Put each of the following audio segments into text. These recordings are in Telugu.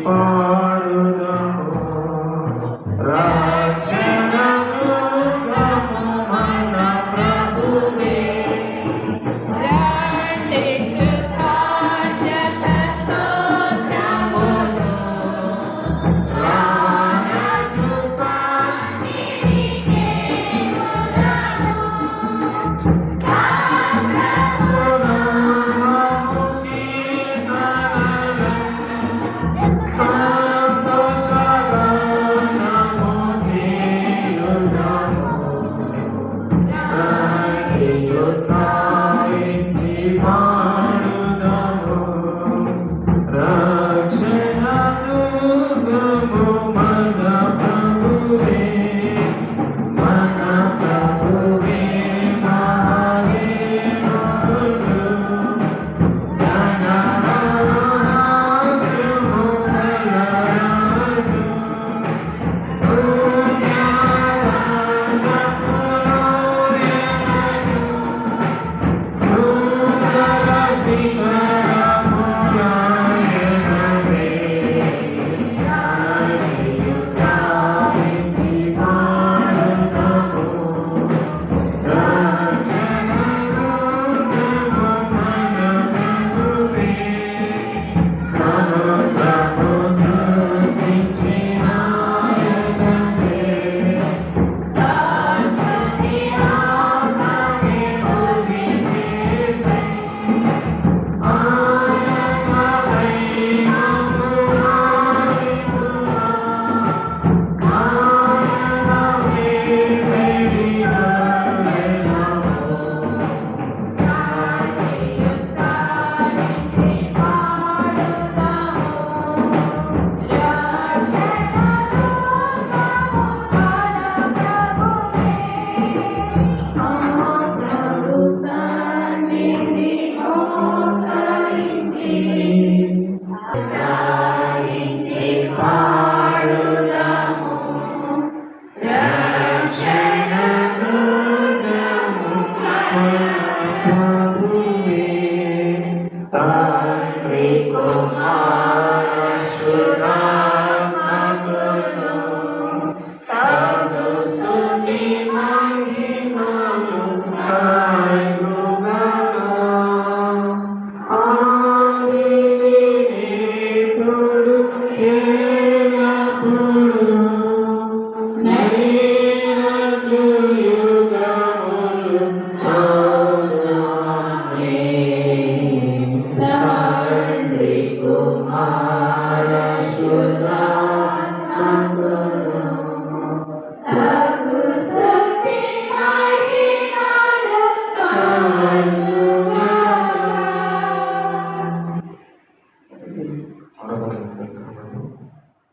పాడుదము రక్షణకు మన ప్రభువే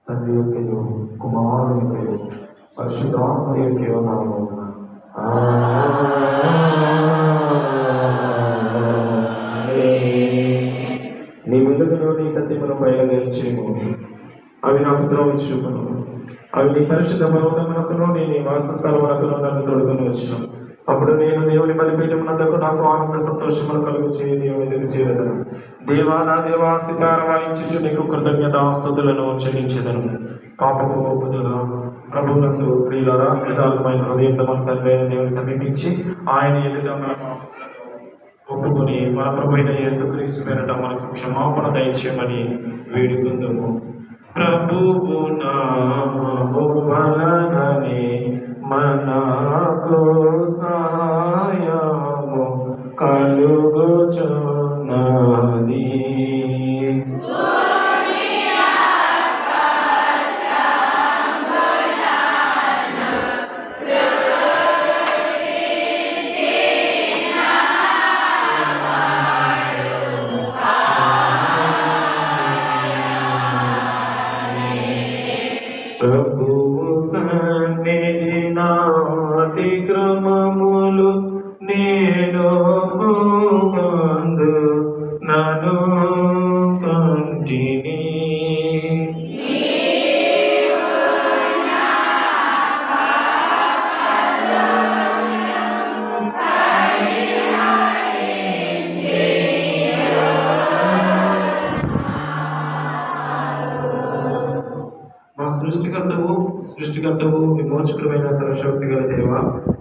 తండ్రి యొక్కయు కుమారుని యొక్కయు పరిశుద్ధాత్మ యొక్కయు నామమున నీ వెలుగును నీ సత్యమును బయలుదేర్చేము. అవి నాకు ద్రోవ చూపును. అవి నీ పరిశుద్ధ పర్వతమునకును నీ నివాస స్థలమునకును నన్ను తోడుకొని వచ్చును. అప్పుడు నేను దేవుని బలిపీఠమునందుకు నాకు ఆనంద సంతోషములు కలుగు చేయ దేవుని ఎదురు చేయదను. దేవా నా దేవా సితార వాయించుచు నీకు కృతజ్ఞతాస్తుతులను చెల్లించెదను. పాపపు ఒప్పుదల ప్రభువునందు ప్రియులారా యథార్థమైన హృదయంతో మన తండ్రి అయిన దేవుని సమీపించి ఆయన ఎదుట మన ఒప్పుకొని మన ప్రభు అయిన యేసుక్రీస్తు పేరట మనకు క్షమాపణ దయచేయమని వేడుకుందాము. ప్రభువు నామము వలననే మనకు సహాయము కలుగుచున్నది. ప్రభువు సృష్టికర్తవు విమోచకుడమైన సర్వశక్తి గల దేవ,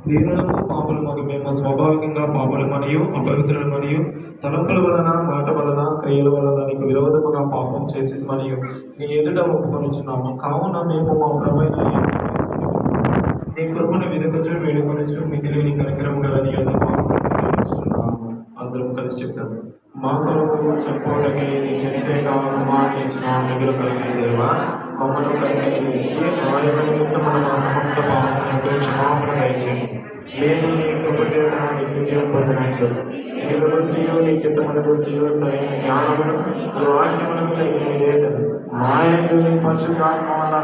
దీనులకు పాపలు మాకు మేము స్వాభావికంగా పాపలు మరియు అపవిత్రులు మరియు తలంపుల వలన, మాట వలన, క్రియల వలన నీకు విరోధముగా పాపం చేసి మరియు నీ ఎదుట ఒప్పుకొనిచున్నాము. కావున మేము మా ప్రభువైన యేసుక్రీస్తుని నీ కృపను వెదకచు వేడుకొనుచు మితిలేని కనికరం గల నీ యొద్దకు ఆశీర్వదించుచున్నాము. అందరం కలిసి చెప్తాము. మా కొరకు చెప్పుకోవటకై నీ చనితేగా కుమారుని ఇచ్చిన మిగులు కలిగిన దేవా, మమ్మల్ని కలిగించి ఆయన నిమిత్తమున మా సమస్త పాపములకు క్షమాపణ దయచేయండి. మేము నీ కృప చేత నిత్య జీవం పొందినట్లు నీ గురించియో నీ చిత్తముల గురించియో సరైన జ్ఞానమును నీ వాక్యములకు తగిన విధేయతను మా యందు నీ పరిశుద్ధాత్మ వల్ల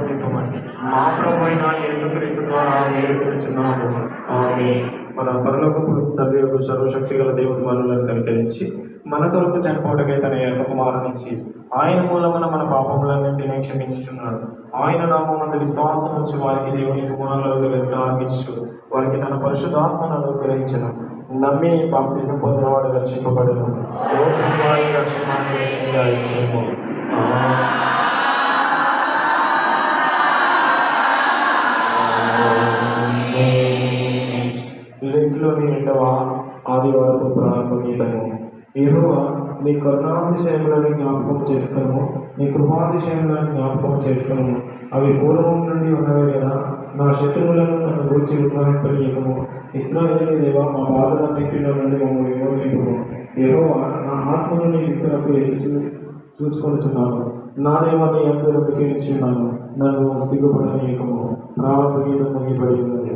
నింపమని మా ప్రభువైన యేసుక్రీస్తు ద్వారా వేడుకొనుచున్నాము. ఆమేన్. మన పరలోకపు తండ్రి యొక్క సర్వశక్తి గల దేవుని మనలను కనికరించి మన కొరకు చనిపోవటకై తన యొక్క కుమారునిచ్చి ఆయన మూలమున మన పాపములన్నింటినీ క్షమించుచున్నాడు. ఆయన నామమునందు విశ్వాసం ఉంచి వారికి దేవుని కుమారులను వెతకారంభించు వారికి తన పరిశుద్ధాత్మను అనుగ్రహించను. నమ్మి బాప్తిజం పొందినవాడు రక్షింపబడును. వారి రక్షణాన్ని ఇచ్చేము. లెంట్లోని 8వ ఆదివారపు ప్రారంభ గీతము. యెహోవా నీ కరుణాతిశయములను జ్ఞాపకం చేసుకును, నీ కృపాతిశయములను జ్ఞాపకం చేసుకును. అవి పూర్వం నుండి ఉన్నవే కదా. నా శత్రువులను నన్ను గూర్చి ఉత్సాహింపనీయకము. ఇశ్రాయేలు దేవా, మా బాధలన్నింటిలో నుండి మమ్మల్ని విమోచింపుము. యెహోవా, నా ఆత్మను నీ దిక్కులకు చూసుకొనుచున్నాను. నా దేవా, నీ యందు నమ్మకించున్నాను. నన్ను సిగ్గుపడనీయకము. ప్రారంభ గీతం ముగిపడి ఉన్నది.